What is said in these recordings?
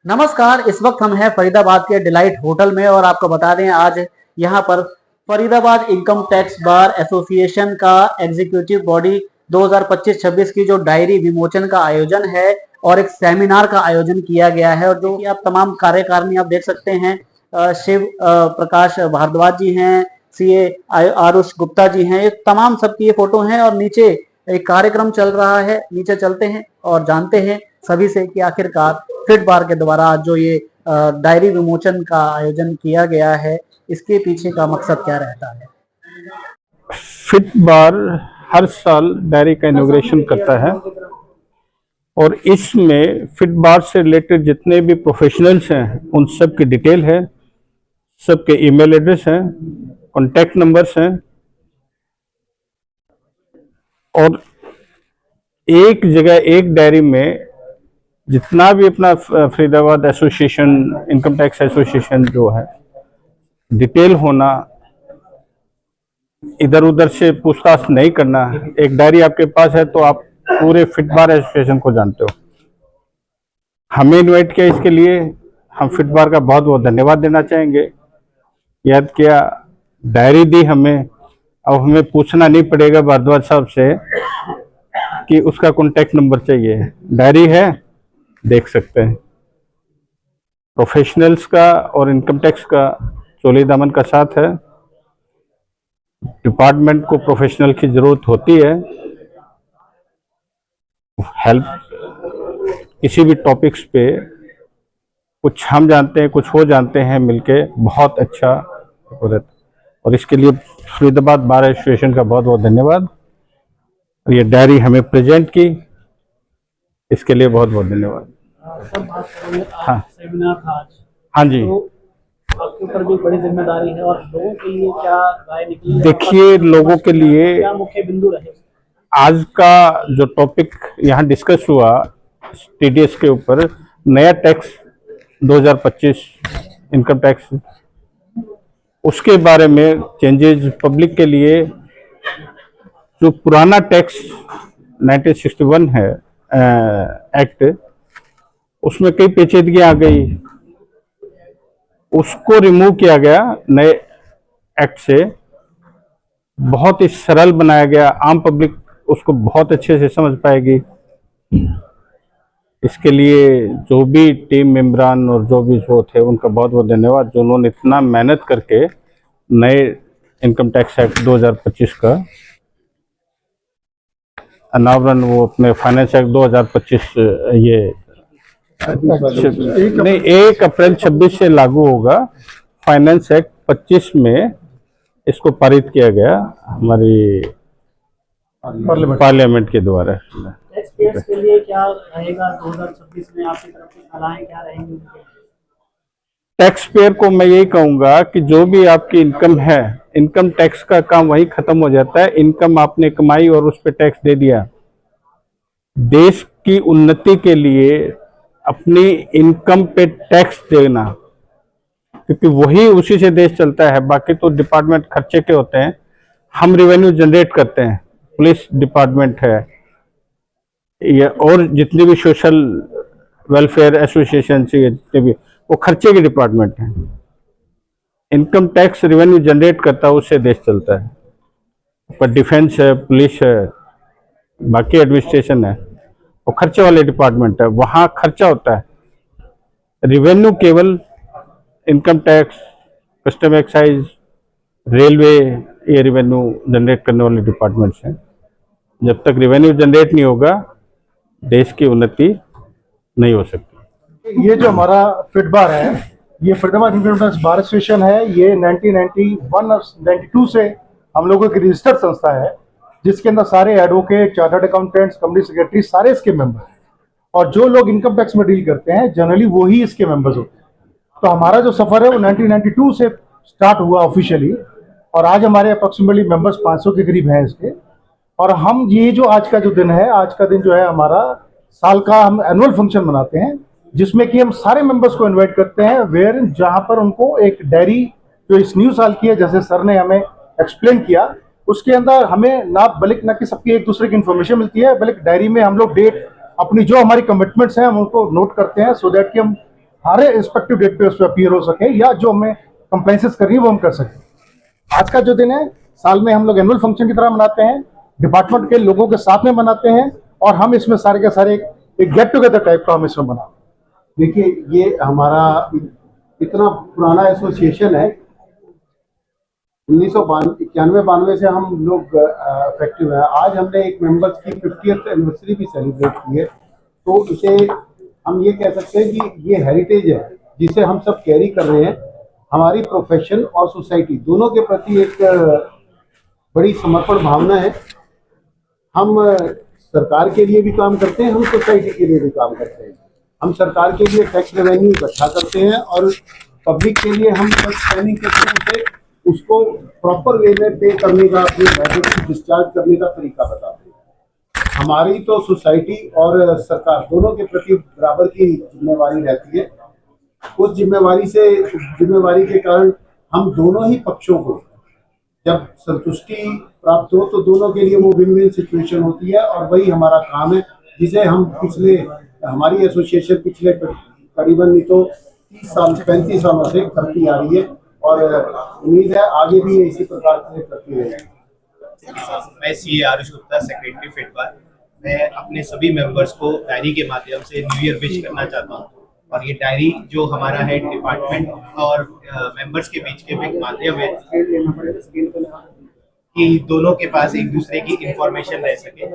नमस्कार। इस वक्त हम हैं फरीदाबाद के डिलाइट होटल में और आपको बता दें आज यहाँ पर Faridabad income tax bar association का एग्जीक्यूटिव बॉडी 2025-26 की जो डायरी विमोचन का आयोजन है और एक सेमिनार का आयोजन किया गया है। और जो कि आप तमाम कार्यकारिणी आप देख सकते हैं, शिव प्रकाश भारद्वाज जी हैं, सीए आरुष गुप्ता जी हैं, ये तमाम सबकी ये फोटो हैं। और नीचे एक कार्यक्रम चल रहा है, नीचे चलते हैं और जानते हैं सभी से कि आखिरकार फिट बार के द्वारा जो ये डायरी विमोचन का आयोजन किया गया है, इसके पीछे का मकसद क्या रहता है। फिट बार हर साल डायरी का इनॉग्रेशन करता है और इसमें फिट बार से रिलेटेड जितने भी प्रोफेशनल्स हैं उन सब की डिटेल है, सबके ईमेल एड्रेस हैं, कॉन्टैक्ट नंबर्स हैं और एक जगह एक डायरी में जितना भी अपना Faridabad association, income tax association जो है, डिटेल होना, इधर उधर से पूछताछ नहीं करना। एक डायरी आपके पास है तो आप पूरे फिट बार एसोसिएशन को जानते हो। हमें इनवाइट किया, इसके लिए हम फिट बार का बहुत बहुत धन्यवाद देना चाहेंगे। याद किया, डायरी दी हमें, अब हमें पूछना नहीं पड़ेगा भारद्वाज साहब से कि उसका कॉन्टैक्ट नंबर चाहिए। डायरी है, देख सकते हैं। प्रोफेशनल्स का और इनकम टैक्स का चोली दामन का साथ है। डिपार्टमेंट को प्रोफेशनल की जरूरत होती है। हेल्प किसी भी टॉपिक्स पे कुछ हम जानते हैं, कुछ वो जानते हैं, मिलके बहुत अच्छा हो। और इसके लिए फरीदाबाद बार एसोसिएशन का बहुत बहुत धन्यवाद। ये डायरी हमें प्रेजेंट की, इसके लिए बहुत बहुत धन्यवाद। हाँ, सेमिनार था आज। हाँ जी, तो आपके ऊपर भी बड़ी जिम्मेदारी है और लोगों के लिए क्या राय निकली है? देखिए, लोगों के लिए क्या मुख्य बिंदु रहे? आज का जो टॉपिक यहाँ डिस्कस हुआ टीडीएस के ऊपर, नया टैक्स 2025 इनकम टैक्स, उसके बारे में चेंजेस पब्लिक के लिए। जो पुराना टैक्स 1961 है एक्ट, उसमें कई पेचीदगियां आ गई, उसको रिमूव किया गया नए एक्ट से, बहुत ही सरल बनाया गया, आम पब्लिक उसको बहुत अच्छे से समझ पाएगी। इसके लिए जो भी टीम मेंबरान और जो भी जो थे उनका बहुत बहुत धन्यवाद, जो उन्होंने इतना मेहनत करके नए इनकम टैक्स एक्ट 2025 का अनावरण, वो अपने फाइनेंस एक्ट 2025 ये नहीं 1 अप्रैल 26 से लागू होगा। फाइनेंस एक्ट 25 में इसको पारित किया गया हमारी पार्लियामेंट के द्वारा। टैक्स पेयर्स के लिए क्या रहेगा 2026 में? आपकी तरफ से सलाहें क्या रहेंगी? टैक्स पेयर को मैं यही कहूंगा कि जो भी आपकी इनकम है, इनकम टैक्स का काम वही खत्म हो जाता है। इनकम आपने कमाई और उस पर टैक्स दे दिया। देश की उन्नति के लिए अपनी इनकम पे टैक्स देना, क्योंकि वही उसी से देश चलता है। बाकी तो डिपार्टमेंट खर्चे के होते हैं, हम रेवेन्यू जनरेट करते हैं। पुलिस डिपार्टमेंट है ये, और जितनी भी सोशल वेलफेयर एसोसिएशन से जितने भी, वो खर्चे के डिपार्टमेंट हैं। इनकम टैक्स रेवेन्यू जनरेट करता है, उससे देश चलता है। पर डिफेंस है, पुलिस है, बाकी एडमिनिस्ट्रेशन है, वो खर्चे वाले डिपार्टमेंट है, वहाँ खर्चा होता है। रेवेन्यू केवल income tax, custom excise, railway, ये रेवेन्यू जनरेट करने वाले डिपार्टमेंट्स हैं। जब तक रेवेन्यू जनरेट नहीं होगा, देश की उन्नति नहीं हो सकती। ये जो हमारा फिट बार है, ये Faridabad income tax bar association है। ये 1991 और 92 से हम लोगों की रजिस्टर्ड संस्था है, जिसके अंदर सारे advocate, chartered accountants, company secretary सारे इसके मेंबर हैं। और जो लोग इनकम टैक्स में डील करते हैं जनरली वही इसके मेंबर्स होते हैं। तो हमारा जो सफर है वो 1992 से स्टार्ट हुआ ऑफिशियली, और आज हमारे अप्रोक्सीमेटली मेंबर्स 500 के करीब हैं इसके। और हम ये जो आज का जो दिन है, आज का दिन जो है हमारा साल का हम एनुअल फंक्शन मनाते हैं, जिसमें कि हम सारे मेंबर्स को इन्वाइट करते हैं, वेयर जहाँ पर उनको एक डायरी जो इस न्यू साल की है, जैसे सर ने हमें एक्सप्लेन किया, उसके अंदर हमें ना कि सबकी एक दूसरे की इन्फॉर्मेशन मिलती है, बल्कि डायरी में हम लोग डेट अपनी जो हमारी कमिटमेंट्स हैं हम उनको नोट करते हैं, सो दैट कि हम हर रिस्पेक्टिव डेट पे उस पर अपीयर हो सके, या जो हमें कंप्लेंसेस करनी है वो हम कर सकें। आज का जो दिन है साल में हम लोग एनुअल फंक्शन की तरह मनाते हैं, डिपार्टमेंट के लोगों के साथ में मनाते हैं, और हम इसमें सारे के सारे एक गेट टुगेदर टाइप का हम इसमें मनाते हैं। देखिए, ये हमारा इतना पुराना एसोसिएशन है, 1991-92 से हम लोग एक्टिव है। आज हमने एक मेंबर्स की 50th एनिवर्सरी भी सेलिब्रेट की है, तो इसे हम ये कह सकते हैं कि ये हेरिटेज है जिसे हम सब कैरी कर रहे हैं। हमारी प्रोफेशन और सोसाइटी दोनों के प्रति एक बड़ी समर्पण भावना है। हम सरकार के लिए भी काम करते हैं, हम सोसाइटी के लिए भी काम करते हैं। हम सरकार के लिए टैक्स रेवेन्यू इकट्ठा करते हैं और पब्लिक के लिए हम टैक्स प्लानिंग के थ्रू से उसको प्रॉपर वे में पे करने का, अपनी बैठक को डिस्चार्ज करने का तरीका बताते हैं। हमारी तो सोसाइटी और सरकार दोनों के प्रति बराबर की जिम्मेवारी रहती है। उस जिम्मेवारी के कारण हम दोनों ही पक्षों को जब संतुष्टि प्राप्त हो तो दोनों के लिए वो विन विन सिचुएशन होती है, और वही हमारा काम है जिसे हम हमारी एसोसिएशन पिछले करीबन नहीं तो 35 सालों से करती आ रही है, और उम्मीद है आगे भी इसी प्रकार से करती रहेगी। मैं सी आरुष गुप्ता, सेक्रेटरी फिटबार। मैं अपने सभी मेंबर्स को डायरी के माध्यम से न्यू ईयर विश करना चाहता हूँ। और ये डायरी जो हमारा है डिपार्टमेंट और मेंबर्स के बीच के एक माध्यम है कि दोनों के पास एक दूसरे की इंफॉर्मेशन रह सके।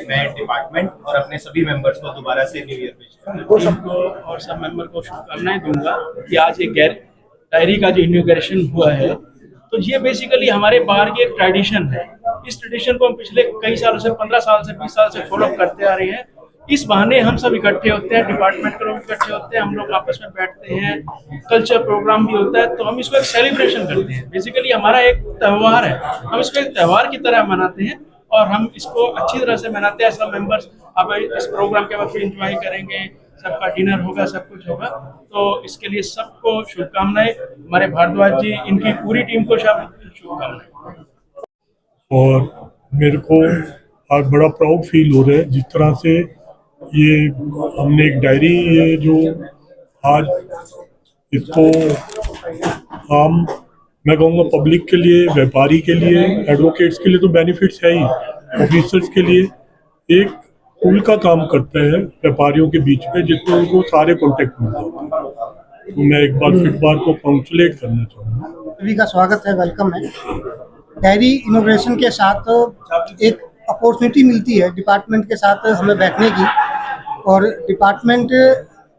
मैं डिपार्टमेंट और अपने सभी मेंबर्स को दोबारा से न्यू ईयर विश सबको और सब मेंबर को शुभकामनाएं दूंगा कि आज एक डायरी का जो इनॉग्रेशन हुआ है, तो ये बेसिकली हमारे बार की एक ट्रेडिशन है। इस ट्रेडिशन को हम पिछले कई सालों से 15 साल से 20 साल से फॉलो करते आ रहे हैं। इस बहाने हम सब इकट्ठे होते हैं, डिपार्टमेंट के लोग इकट्ठे होते हैं, हम लोग आपस में बैठते हैं, कल्चर प्रोग्राम भी होता है, तो हम इसको एक सेलिब्रेशन करते हैं। बेसिकली हमारा एक त्यौहार है, हम इसको एक त्यौहार की तरह मनाते हैं और हम इसको अच्छी तरह से मनाते हैं। सब मेंबर्स अब इस प्रोग्राम के वक्त एंजॉय करेंगे, सबका डिनर होगा, सब कुछ होगा, तो इसके लिए सबको शुभकामनाएं। हमारे भारद्वाज जी, इनकी पूरी टीम को शुभकामनाएं। और मेरे को आज बड़ा प्राउड फील हो रहा है जिस तरह से ये हमने एक डायरी, ये जो आज इसको आम मैं कहूँगा पब्लिक के लिए, व्यापारी के लिए, एडवोकेट्स के लिए तो बेनिफिट्स है ही, ऑफिसर्स के लिए एक पुल का काम करता है व्यापारियों के बीच में, जिसमें उनको सारे कॉन्टेक्ट मिल जाते हैं। तो मैं एक बार फिटबार को कॉन्ग्रेचुलेट करना चाहूँगा। सभी का स्वागत है, वेलकम है। डायरी इनोग्रेशन के साथ एक अपॉर्चुनिटी मिलती है डिपार्टमेंट के साथ हमें बैठने की, और डिपार्टमेंट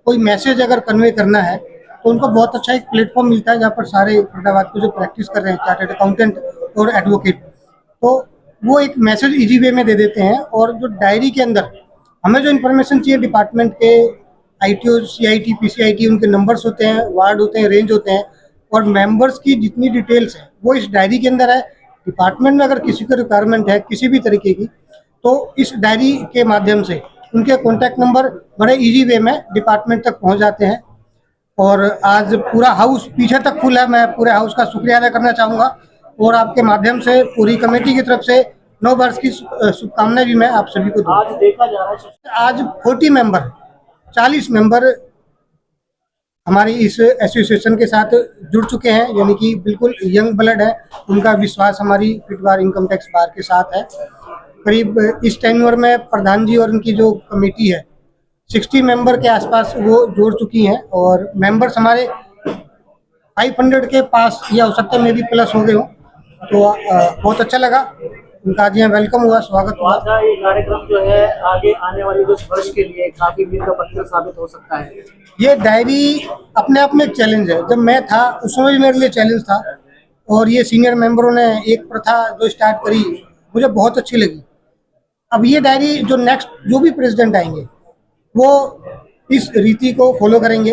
कोई मैसेज अगर कन्वे करना है तो उनको बहुत अच्छा एक प्लेटफॉर्म मिलता है जहाँ पर सारे फरीदाबाद को जो प्रैक्टिस कर रहे हैं चार्टर्ड अकाउंटेंट और एडवोकेट, तो वो एक मैसेज इजी वे में दे देते हैं। और जो डायरी के अंदर हमें जो इन्फॉर्मेशन चाहिए डिपार्टमेंट के ITO, CIT, PCIT, उनके नंबर्स होते हैं, वार्ड होते हैं, रेंज होते हैं, और मेंबर्स की जितनी डिटेल्स हैं वो इस डायरी के अंदर है। डिपार्टमेंट में अगर किसी को रिक्वायरमेंट है किसी भी तरीके की, तो इस डायरी के माध्यम से उनके कॉन्टैक्ट नंबर बड़े इजी वे में डिपार्टमेंट तक पहुंच जाते हैं। और आज पूरा हाउस पीछे तक फुल है। मैं पूरे हाउस का शुक्रिया अदा करना चाहूँगा, और आपके माध्यम से पूरी कमेटी की तरफ से नव वर्ष की शुभकामनाएं भी मैं आप सभी को दूँ। आज देखा जा रहा है आज 40 मेंबर हमारी इस एसोसिएशन के साथ जुड़ चुके हैं, यानी कि बिल्कुल यंग ब्लड है। उनका विश्वास हमारी फिटबार इनकम टैक्स बार के साथ है। करीब इस टेन्योर में प्रधान जी और उनकी जो कमेटी है 60 मेंबर के आसपास वो जोड़ चुकी हैं, और मेंबर्स हमारे 500 के पास या हो सकता है मे भी प्लस हो गए हो। तो बहुत अच्छा लगा, उनका आज यहाँ वेलकम हुआ, स्वागत हुआ। आज का ये कार्यक्रम जो है आगे आने वाले कुछ वर्ष के लिए काफी मील का पत्थर साबित हो सकता है। ये डायरी अपने आप में एक चैलेंज है। जब मैं था उस समय भी मेरे लिए चैलेंज था, और ये सीनियर मेंबरों ने एक प्रथा जो स्टार्ट करी मुझे बहुत अच्छी लगी। अब ये डायरी जो नेक्स्ट जो भी प्रेसिडेंट आएंगे वो इस रीति को फॉलो करेंगे,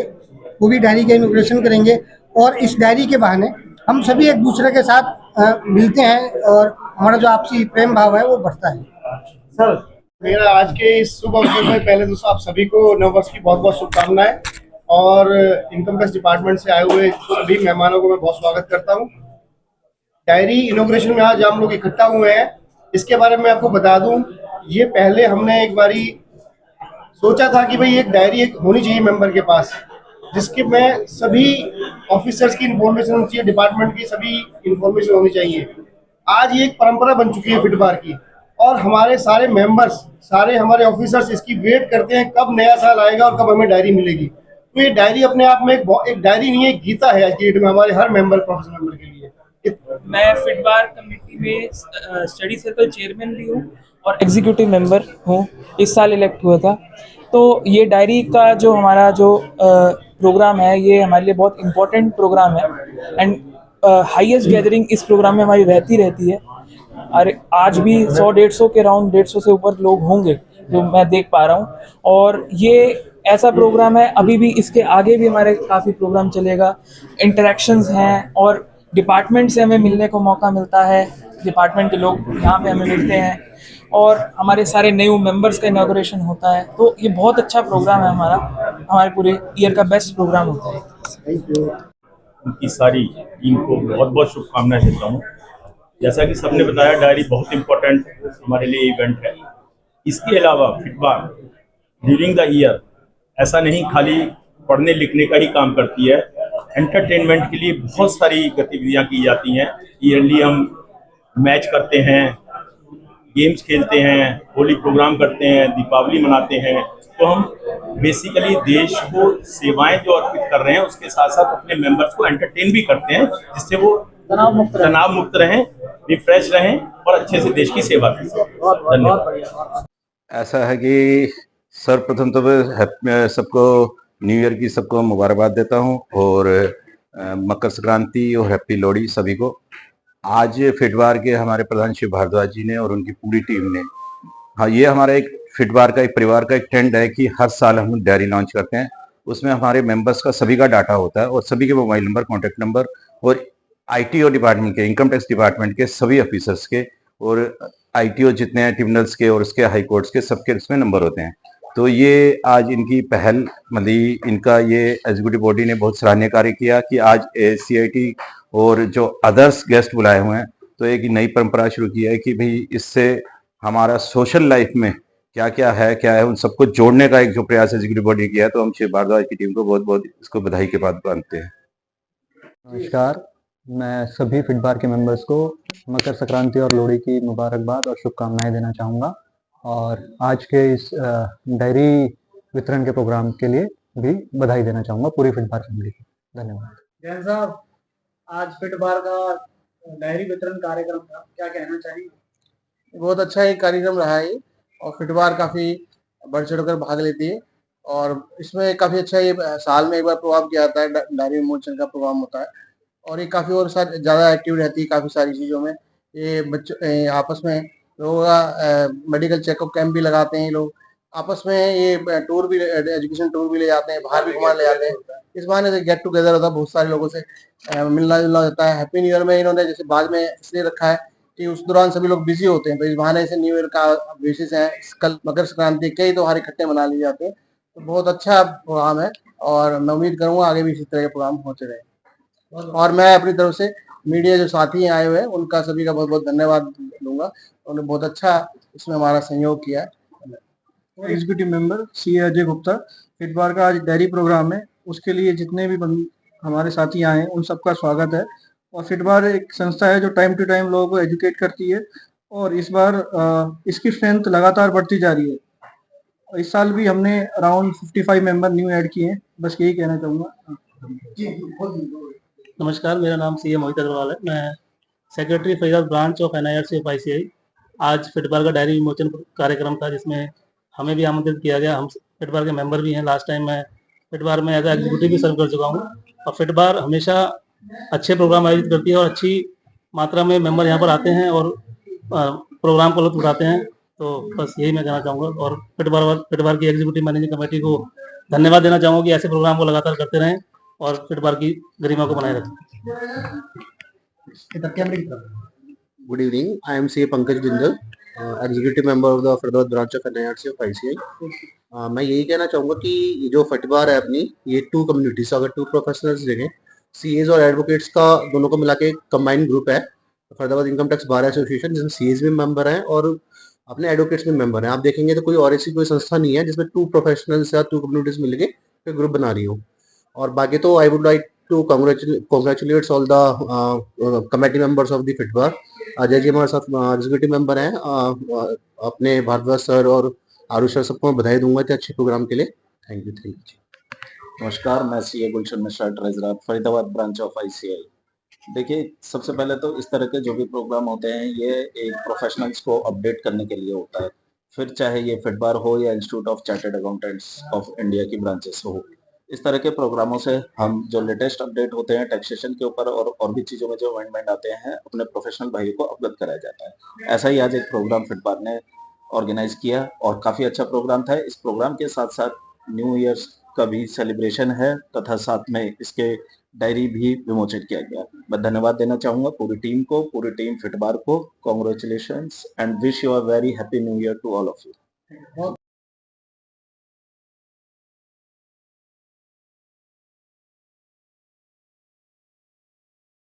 वो भी डायरी का इनॉग्रेशन करेंगे, और इस डायरी के बहाने हम सभी एक दूसरे के साथ मिलते हैं और हमारा जो आपसी प्रेम भाव है वो बढ़ता है। सर, मेरा आज के इस शुभ अवसर में पहले दोस्तों आप सभी को नव वर्ष की बहुत बहुत शुभकामनाएं, और इनकम टैक्स डिपार्टमेंट से आए हुए सभी मेहमानों को मैं बहुत स्वागत करता हूं। डायरी इनॉग्रेशन में आज हम लोग इकट्ठा हुए हैं, इसके बारे में आपको बता दूं, ये पहले हमने एक बारी सोचा था कि भाई एक डायरी एक होनी चाहिए मेंबर के पास, जिसके में सभी ऑफिसर्स की इंफॉर्मेशन होनी चाहिए, डिपार्टमेंट की सभी इंफॉर्मेशन होनी चाहिए। आज ये एक परंपरा बन चुकी है फिट बार की, और हमारे सारे मेंबर्स, सारे हमारे ऑफिसर्स इसकी वेट करते हैं कब नया साल आएगा और कब हमें डायरी मिलेगी। तो ये डायरी अपने आप में एक डायरी नहीं है, एक गीता है आज की डेट में हमारे हर मेंबर, प्रोफेशनल मेंबर के लिए। मैं फिटबार कमेटी में स्टडी सर्कल चेयरमैन भी हूँ और एग्जीक्यूटिव मेंबर हूँ। इस साल इलेक्ट हुआ था। तो ये डायरी का जो हमारा जो प्रोग्राम है, ये हमारे लिए बहुत इम्पोर्टेंट प्रोग्राम है एंड हाईएस्ट गैदरिंग इस प्रोग्राम में हमारी रहती है। और आज भी 100-150 के राउंड, 150 से ऊपर लोग होंगे जो मैं देख पा रहा हूँ। और ये ऐसा प्रोग्राम है, अभी भी इसके आगे भी हमारे काफ़ी प्रोग्राम चलेगा। इंटरेक्शंस हैं और डिपार्टमेंट से हमें मिलने को मौका मिलता है, डिपार्टमेंट के लोग यहाँ पे हमें मिलते हैं और हमारे सारे न्यू मेंबर्स का इनॉग्रेशन होता है। तो ये बहुत अच्छा प्रोग्राम है हमारा, हमारे पूरे ईयर का बेस्ट प्रोग्राम होता है। उनकी सारी टीम को बहुत बहुत शुभकामनाएं देता हूँ। जैसा कि सबने बताया, डायरी बहुत इम्पोर्टेंट हमारे लिए इवेंट है। इसके अलावा फिटबार ड्यूरिंग द ईयर ऐसा नहीं खाली पढ़ने लिखने का ही काम करती है, एंटरटेनमेंट के लिए बहुत सारी गतिविधियां की जाती हैं। ईयरली हम मैच करते हैं, गेम्स खेलते हैं, होली प्रोग्राम करते हैं, दीपावली मनाते हैं। तो हम बेसिकली देश को सेवाएं जो अर्पित कर रहे हैं, उसके साथ साथ अपने मेंबर्स को एंटरटेन भी करते हैं, जिससे वो तनाव मुक्त रहें, रिफ्रेश रहें और अच्छे से देश की सेवा करें। धन्यवाद। ऐसा है कि सर्वप्रथम तो मैं सबको न्यू ईयर की सबको मुबारकबाद देता हूं और मकर संक्रांति और हैप्पी लोहड़ी सभी को। आज फिटबार के हमारे प्रधान शिव भारद्वाज जी ने और उनकी पूरी टीम ने, हाँ, ये हमारा एक फिटबार का एक परिवार का एक ट्रेंड है कि हर साल हम डायरी लॉन्च करते हैं। उसमें हमारे मेंबर्स का सभी का डाटा होता है और सभी के मोबाइल नंबर, कॉन्टैक्ट नंबर और आईटीओ डिपार्टमेंट के, इनकम टैक्स डिपार्टमेंट के सभी ऑफिसर्स के और आईटीओ जितने हैं ट्रिब्यूनल्स के और उसके हाई कोर्ट्स के, सबके इसमें नंबर होते हैं। तो ये आज इनकी पहल, मतलब इनका ये एग्जीक्यूटिव बॉडी ने बहुत सराहनीय कार्य किया कि आज सीआईटी और जो अदर्स गेस्ट बुलाए हुए हैं, तो एक नई परंपरा शुरू की है कि भाई इससे हमारा सोशल लाइफ में क्या क्या है उन सबको जोड़ने का एक जो प्रयास एग्जीक्यूटिव बॉडी किया है। तो हम शिव भारद्वाज की टीम को बहुत बहुत इसको बधाई के बाद मानते हैं। नमस्कार, मैं सभी फिटबार के मेंबर्स को मकर संक्रांति और लोहड़ी की मुबारकबाद और शुभकामनाएं देना चाहूँगा और आज के इस डायरी वितरण के प्रोग्राम के लिए भी बधाई देना चाहूँगा पूरी फिटबार फैमिली को। धन्यवाद। जैन साहब, आज फिटबार का डायरी वितरण कार्यक्रम था, क्या कहना चाहिए? बहुत अच्छा एक कार्यक्रम रहा है और फिटबार काफी बढ़ चढ़कर भाग लेती है और इसमें काफी अच्छा, ये साल में एक बार प्रोग्राम किया जाता है, डायरी विमोचन का प्रोग्राम होता है और ये काफी और ज्यादा एक्टिव रहती है काफी सारी चीजों में। ये बच्चों आपस में लोगों का मेडिकल चेकअप कैंप भी लगाते हैं, लोग आपस में ये टूर भी, एजुकेशन टूर भी ले जाते हैं, बाहर भी घुमाने ले जाते हैं। इस बहाने से गेट टुगेदर होता है, बहुत सारे लोगों से मिलना जुलना होता है। हैप्पी न्यू ईयर में इन्होंने जैसे बाद में इसलिए रखा है कि उस दौरान सभी लोग बिजी होते हैं, तो इस बहाने से न्यू ईयर का बेसिस है, कल मकर संक्रांति, कई त्योहार इकट्ठे मना लिए जाते हैं। तो बहुत अच्छा प्रोग्राम है और मैं उम्मीद करूंगा आगे भी इसी तरह के प्रोग्राम होते रहे। और मैं अपनी तरफ से मीडिया जो साथी आए हुए हैं उनका सभी का बहुत बहुत धन्यवाद दूंगा, उन्होंने बहुत अच्छा इसमें हमारा सहयोग किया है। Executive member C Ajay Gupta, फिटबार का आज डायरी प्रोग्राम है, उसके लिए जितने भी हमारे साथी आए हैं उन सबका स्वागत है। और फिटबार एक संस्था है जो टाइम टू टाइम लोगों को एजुकेट करती है और इस बार इसकी स्ट्रेंथ लगातार बढ़ती जा रही है। इस साल भी हमने अराउंड 55 मेंबर न्यू ऐड किए हैं, बस यही कहना चाहूँगा। नमस्कार, मेरा नाम सी मोहित अग्रवाल है, मैं secretary Faridabad branch of NIRC of ICI। आज फिटबार का डायरी विमोचन कार्यक्रम था जिसमें हमें भी आमंत्रित किया गया। हम फिटबार के मेंबर भी हैं। लास्ट टाइम मैं फिटबार में एज एग्जीक्यूटिव भी सर्व कर चुका हूँ और फिटबार हमेशा अच्छे प्रोग्राम आयोजित करती है और अच्छी मात्रा में मेंबर यहाँ पर आते हैं और प्रोग्राम को लुत्फ उठाते हैं। तो बस यही मैं कहना चाहूँगा और फिटबार की एग्जीक्यूटिव मैनेजिंग कमेटी को धन्यवाद देना चाहूँगा कि ऐसे प्रोग्राम को लगातार करते रहें और फिटबार की गरिमा को बनाए रखें। Good evening. I am C. Pankaj Jindal, executive member of the Faridabad branch of NIRC of ICI. मैं यही कहना चाहूँगा कि ये जो फिटबार है अपनी, ये 2 कम्युनिटीज, अगर 2 प्रोफेशनल्स देखें, CAs और एडवोकेट्स का दोनों को मिला के कंबाइंड ग्रुप है Faridabad income tax bar association, जिसमें CAs भी मेंबर हैं और अपने एडवोकेट्स भी मेंबर हैं। आप देखेंगे तो कोई और ऐसी कोई संस्था नहीं है जिसमें 2 प्रोफेशनल्स या 2 कम्युनिटीज मिलके ग्रुप बना रही हो। और बाकी तो I would like to congratulates all the committee members of the फिटबार। अजय जी हमारे साथ एग्जीक्यूटिव मेंबर हैं, अपने भारद्वाज सर और आरुष सर सबको मैं बधाई दूंगा इतने अच्छे प्रोग्राम के लिए। थैंक यू जी। नमस्कार, मैं CA Gulshan Mishra, treasurer Faridabad branch of ICI. देखिए, सबसे पहले तो इस तरह के जो भी प्रोग्राम होते हैं ये एक प्रोफेशनल्स को अपडेट करने के लिए होता है, फिर चाहे ये फिटबार हो या institute of chartered accountants of India की ब्रांचेस हो। इस तरह के प्रोग्रामों से हम जो लेटेस्ट अपडेट होते हैं टैक्सेशन के ऊपर और भी चीज़ों में जो अमेंडमेंट आते हैं अपने प्रोफेशनल भाइयों को अवगत कराया जाता है। ऐसा ही आज एक प्रोग्राम फिटबार ने ऑर्गेनाइज किया और काफ़ी अच्छा प्रोग्राम था। इस प्रोग्राम के साथ साथ न्यू ईयर्स का भी सेलिब्रेशन है तथा साथ में इसके डायरी भी विमोचित किया गया। मैं धन्यवाद देना चाहूंगा पूरी टीम को, पूरी टीम फिटबार को। Congratulations and wish you a very happy new year to all of you.